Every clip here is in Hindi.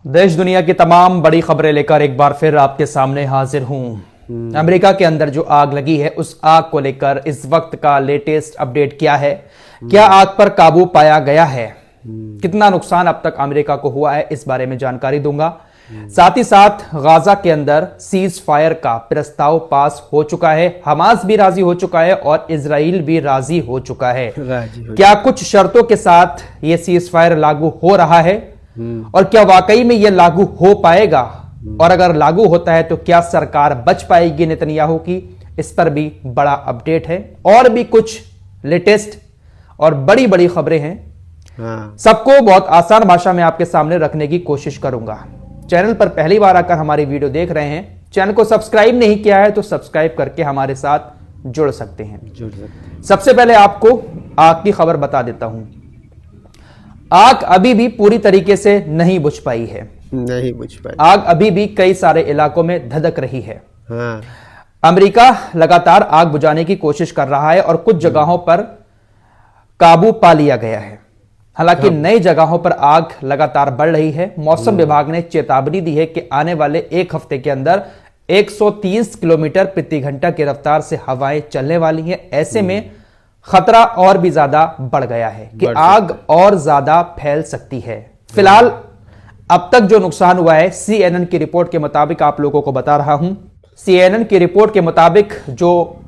देश दुनिया की तमाम बड़ी खबरें लेकर एक बार फिर आपके सामने हाजिर हूं। अमेरिका के अंदर जो आग लगी है उस आग को लेकर इस वक्त का लेटेस्ट अपडेट क्या है, क्या आग पर काबू पाया गया है, कितना नुकसान अब तक अमेरिका को हुआ है, इस बारे में जानकारी दूंगा। साथ ही साथ गाजा के अंदर सीज फायर का प्रस्ताव पास हो चुका है, हमास भी राजी हो चुका है और इजराइल भी राजी हो चुका है। क्या कुछ शर्तों के साथ ये सीज फायर लागू हो रहा है और क्या वाकई में यह लागू हो पाएगा, और अगर लागू होता है तो क्या सरकार बच पाएगी नेतन्याहू की, इस पर भी बड़ा अपडेट है। और भी कुछ लेटेस्ट और बड़ी बड़ी खबरें हैं, सबको बहुत आसान भाषा में आपके सामने रखने की कोशिश करूंगा। चैनल पर पहली बार आकर हमारी वीडियो देख रहे हैं, चैनल को सब्सक्राइब नहीं किया है तो सब्सक्राइब करके हमारे साथ जुड़ सकते हैं। सबसे पहले आपको आग की खबर बता देता हूं। आग अभी भी पूरी तरीके से नहीं बुझ पाई है, नहीं बुझ पाई। आग अभी भी कई सारे इलाकों में धधक रही है। हाँ। अमेरिका लगातार आग बुझाने की कोशिश कर रहा है और कुछ जगहों पर काबू पा लिया गया है। हालांकि नई जगहों पर आग लगातार बढ़ रही है। मौसम विभाग ने चेतावनी दी है कि आने वाले एक हफ्ते के अंदर 130 किलोमीटर प्रति घंटा की रफ्तार से हवाएं चलने वाली हैं। ऐसे में खतरा और भी ज्यादा बढ़ गया है कि आग और ज्यादा फैल सकती है। फिलहाल अब तक जो नुकसान हुआ है, CNN की रिपोर्ट के मुताबिक आप लोगों को बता रहा हूं। CNN की रिपोर्ट के मुताबिक जो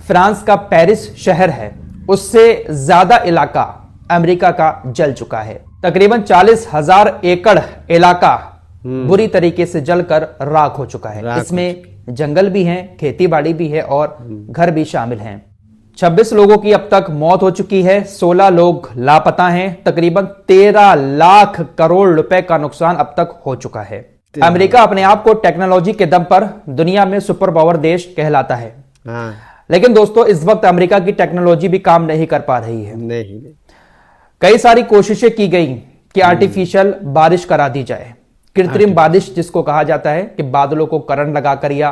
फ्रांस का पेरिस शहर है उससे ज्यादा इलाका अमेरिका का जल चुका है। तकरीबन 40,000 एकड़ इलाका बुरी तरीके से जलकर राख हो चुका है। इसमें जंगल भी हैं, खेती बाड़ी भी है और घर भी शामिल हैं। 26 लोगों की अब तक मौत हो चुकी है, 16 लोग लापता हैं। तकरीबन 13 लाख करोड़ रुपए का नुकसान अब तक हो चुका है। अमेरिका अपने आप को टेक्नोलॉजी के दम पर दुनिया में सुपर पावर देश कहलाता है। हाँ। लेकिन दोस्तों इस वक्त अमेरिका की टेक्नोलॉजी भी काम नहीं कर पा रही है। नहीं। कई सारी कोशिशें की गई कि आर्टिफिशियल बारिश करा दी जाए, कृत्रिम बारिश जिसको कहा जाता है कि बादलों को करंट लगाकर या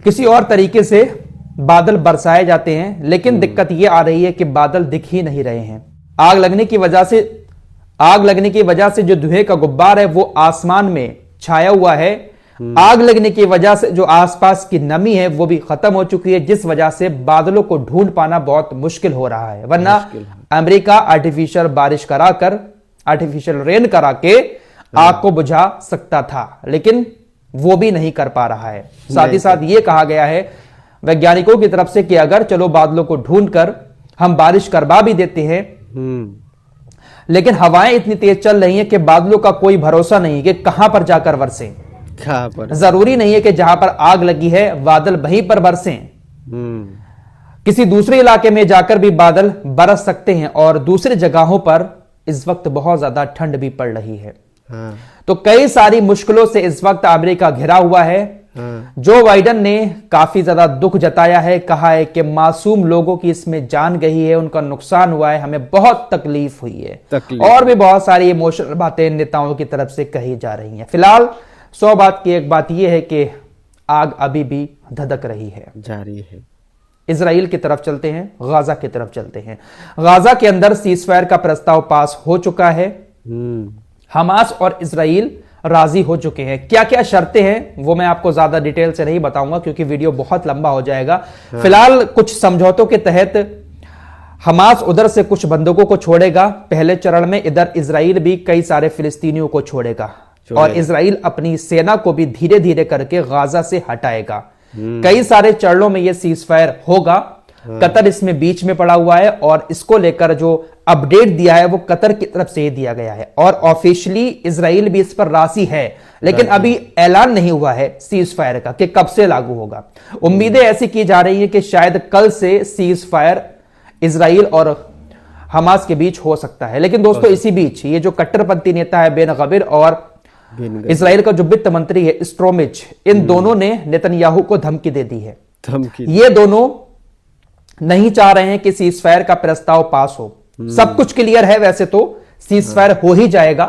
किसी और तरीके से बादल बरसाए जाते हैं। लेकिन दिक्कत यह आ रही है कि बादल दिख ही नहीं रहे हैं। आग लगने की वजह से जो धुएं का गुब्बार है वो आसमान में छाया हुआ है। आग लगने की वजह से जो आसपास की नमी है वो भी खत्म हो चुकी है, जिस वजह से बादलों को ढूंढ पाना बहुत मुश्किल हो रहा है। वरना अमेरिका आर्टिफिशियल बारिश कराकर, आर्टिफिशियल रेन करा के आग को बुझा सकता था, लेकिन वो भी नहीं कर पा रहा है। साथ ही साथ ये कहा गया है वैज्ञानिकों की तरफ से कि अगर चलो बादलों को ढूंढकर हम बारिश करवा भी देते हैं, लेकिन हवाएं इतनी तेज चल रही हैं कि बादलों का कोई भरोसा नहीं कि कहां पर जाकर बरसें। जरूरी नहीं है कि जहां पर आग लगी है बादल वहीं पर बरसें, किसी दूसरे इलाके में जाकर भी बादल बरस सकते हैं। और दूसरी जगहों पर इस वक्त बहुत ज्यादा ठंड भी पड़ रही है। हाँ। तो कई सारी मुश्किलों से इस वक्त अमेरिका घिरा हुआ है। जो बाइडन ने काफी ज्यादा दुख जताया है, कहा है कि मासूम लोगों की इसमें जान गई है, उनका नुकसान हुआ है, हमें बहुत तकलीफ हुई है। और भी बहुत सारी इमोशनल बातें नेताओं की तरफ से कही जा रही हैं। फिलहाल 100 बात की एक बात यह है कि आग अभी भी धधक रही है, जारी है। इजराइल की तरफ चलते हैं, गाजा की तरफ चलते हैं। गाजा के अंदर सीजफायर का प्रस्ताव पास हो चुका है। हमास और इजराइल राजी हो चुके हैं। क्या क्या शर्तें हैं वो मैं आपको ज्यादा डिटेल से नहीं बताऊंगा क्योंकि वीडियो बहुत लंबा हो जाएगा। फिलहाल कुछ समझौतों के तहत हमास उधर से कुछ बंदूकों को छोड़ेगा पहले चरण में, इधर इजराइल भी कई सारे फिलिस्तीनियों को छोड़ेगा और इजराइल अपनी सेना को भी धीरे धीरे करके गाजा से हटाएगा। कई सारे चरणों में यह सीजफायर होगा। कतर इसमें बीच में पड़ा हुआ है और इसको लेकर जो अपडेट दिया है वो कतर की तरफ से दिया गया है और ऑफिशियली इजराइल भी इस पर राजी है, लेकिन अभी ऐलान नहीं हुआ है सीज फायर का कि कब से लागू होगा। उम्मीदें ऐसी की जा रही है कि शायद कल से सीज फायर इजराइल और हमास के बीच हो सकता है। लेकिन दोस्तों इसी बीच ये जो कट्टरपंथी नेता है बेन गविर और इजराइल का जो वित्त मंत्री है स्ट्रोमिच, इन दोनों ने नेतन्याहू को धमकी दे दी है। ये दोनों नहीं चाह रहे हैं कि सीजफायर का प्रस्ताव पास हो। सब कुछ क्लियर है, वैसे तो सीजफायर हो ही जाएगा,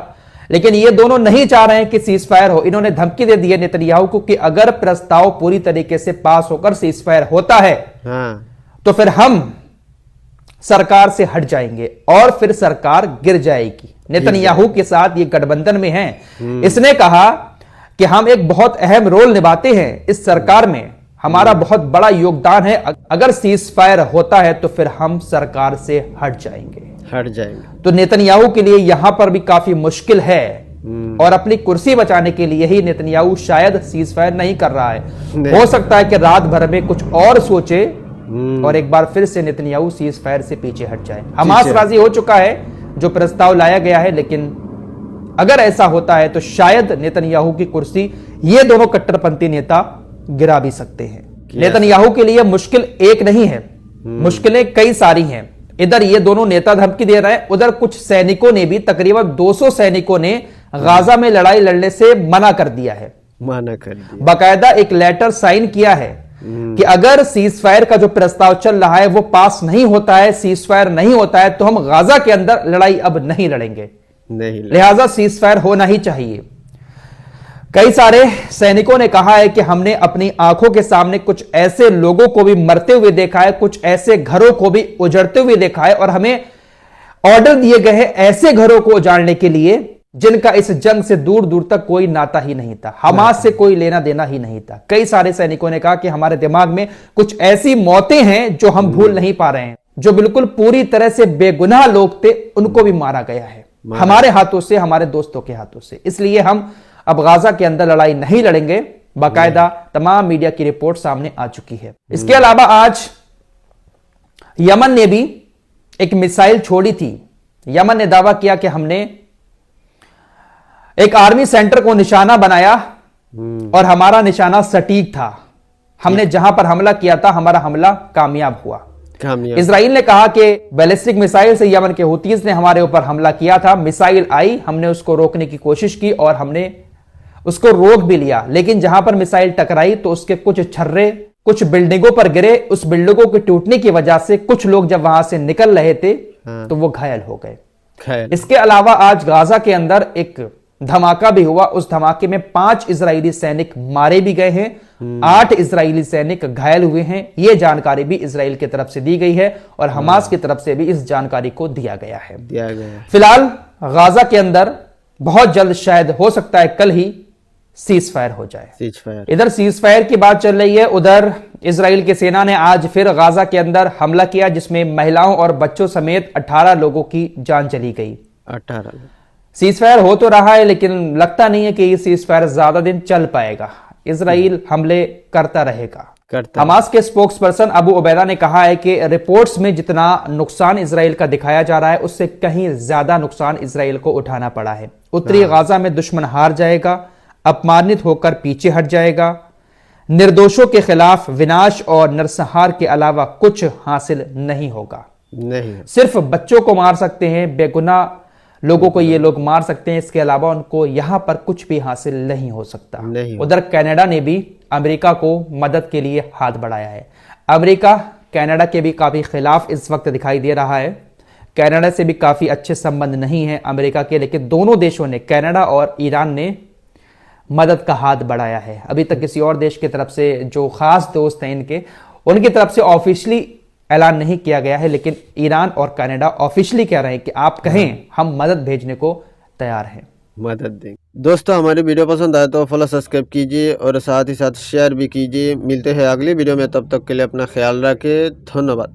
लेकिन ये दोनों नहीं चाह रहे हैं कि सीजफायर हो। इन्होंने धमकी दे दी है नेतन्याहू को कि अगर प्रस्ताव पूरी तरीके से पास होकर सीजफायर होता है तो फिर हम सरकार से हट जाएंगे और फिर सरकार गिर जाएगी। नेतन्याहू के साथ ये गठबंधन में हैं। इसने कहा कि हम एक बहुत अहम रोल निभाते हैं इस सरकार में, हमारा बहुत बड़ा योगदान है, अगर सीज फायर होता है तो फिर हम सरकार से हट जाएंगे। तो नेतन्याहू के लिए यहां पर भी काफी मुश्किल है और अपनी कुर्सी बचाने के लिए ही नेतन्याहू शायद सीज फायर नहीं कर रहा है। हो सकता है कि रात भर में कुछ और सोचे और एक बार फिर से नेतन्याहू सीज फायर से पीछे हट जाए। हमास राजी हो चुका है जो प्रस्ताव लाया गया है, लेकिन अगर ऐसा होता है तो शायद नेतन्याहू की कुर्सी ये दोनों कट्टरपंथी नेता गिरा भी सकते हैं। नेतन्याहू के लिए मुश्किल एक नहीं है, मुश्किलें कई सारी हैं। इधर ये दोनों नेता धमकी दे रहे हैं, उधर कुछ सैनिकों ने भी, तकरीबन 200 सैनिकों ने गाजा में लड़ाई लड़ने से मना कर दिया है। बाकायदा एक लेटर साइन किया है कि अगर सीज फायर का जो प्रस्ताव चल रहा है वो पास नहीं होता है, सीज फायर नहीं होता है, तो हम गाजा के अंदर लड़ाई अब नहीं लड़ेंगे, लिहाजा सीज फायर होना ही चाहिए। कई सारे सैनिकों ने कहा है कि हमने अपनी आंखों के सामने कुछ ऐसे लोगों को भी मरते हुए देखा है, कुछ ऐसे घरों को भी उजड़ते हुए देखा है, और हमें ऑर्डर दिए गए हैं ऐसे घरों को उजाड़ने के लिए जिनका इस जंग से दूर दूर तक कोई नाता ही नहीं था, हमास से कोई लेना देना ही नहीं था। कई सारे सैनिकों ने कहा कि हमारे दिमाग में कुछ ऐसी मौतें हैं जो हम भूल नहीं पा रहे हैं, जो बिल्कुल पूरी तरह से बेगुनाह लोग थे, उनको भी मारा गया है हमारे हाथों से, हमारे दोस्तों के हाथों से। इसलिए हम अब गाजा के अंदर लड़ाई नहीं लड़ेंगे। बाकायदा तमाम मीडिया की रिपोर्ट सामने आ चुकी है। इसके अलावा आज यमन ने भी एक मिसाइल छोड़ी थी। यमन ने दावा किया कि हमने एक आर्मी सेंटर को निशाना बनाया और हमारा निशाना सटीक था, हमने जहां पर हमला किया था हमारा हमला कामयाब हुआ। इजराइल ने कहा कि बैलिस्टिक मिसाइल से यमन के हुतीज ने हमारे ऊपर हमला किया था, मिसाइल आई, हमने उसको रोकने की कोशिश की और हमने उसको रोक भी लिया, लेकिन जहां पर मिसाइल टकराई तो उसके कुछ छर्रे कुछ बिल्डिंगों पर गिरे। उस बिल्डिंगों के टूटने की वजह से कुछ लोग जब वहां से निकल रहे थे तो वो घायल हो गए। इसके अलावा आज गाजा के अंदर एक धमाका भी हुआ। उस धमाके में 5 इजरायली सैनिक मारे भी गए हैं, 8 इजरायली सैनिक घायल हुए हैं। यह जानकारी भी इजराइल की तरफ से दी गई है और हमास की तरफ से भी इस जानकारी को दिया गया है। फिलहाल गाजा के अंदर बहुत जल्द, शायद हो सकता है कल ही, सीज फायर हो जाए। इधर सीज फायर की बात चल रही है, उधर इजराइल की सेना ने आज फिर गाजा के अंदर हमला किया जिसमें महिलाओं और बच्चों समेत 18 लोगों की जान चली गई। 18 सीज फायर हो तो रहा है, लेकिन लगता नहीं है कि ये सीज फायर ज्यादा दिन चल पाएगा। इजराइल हमले करता रहेगा। हमास के स्पोक्स पर्सन अबू उबैदा ने कहा है कि रिपोर्ट्स में जितना नुकसान इजराइल का दिखाया जा रहा है उससे कहीं ज्यादा नुकसान इजराइल को उठाना पड़ा है। उत्तरी गाजा में दुश्मन हार जाएगा, अपमानित होकर पीछे हट जाएगा। निर्दोषों के खिलाफ विनाश और नरसंहार के अलावा कुछ हासिल नहीं होगा। सिर्फ बच्चों को मार सकते हैं, बेगुनाह लोगों को ये लोग मार सकते हैं, इसके अलावा उनको यहां पर कुछ भी हासिल नहीं हो सकता। उधर कनाडा ने भी अमेरिका को मदद के लिए हाथ बढ़ाया है। अमेरिका कनाडा के भी काफी खिलाफ इस वक्त दिखाई दे रहा है। कनाडा से भी काफी अच्छे संबंध नहीं है अमेरिका के, लेकिन दोनों देशों ने, कनाडा और ईरान ने, मदद का हाथ बढ़ाया है। अभी तक किसी और देश की तरफ से, जो खास दोस्त हैं इनके, उनकी तरफ से ऑफिशियली ऐलान नहीं किया गया है, लेकिन ईरान और कनाडा ऑफिशियली कह रहे हैं कि आप कहें हम मदद भेजने को तैयार हैं, मदद दें। दोस्तों, हमारी वीडियो पसंद आए तो फॉलो सब्सक्राइब कीजिए और साथ ही साथ शेयर भी कीजिए। मिलते हैं अगली वीडियो में, तब तक के लिए अपना ख्याल रखें। धन्यवाद।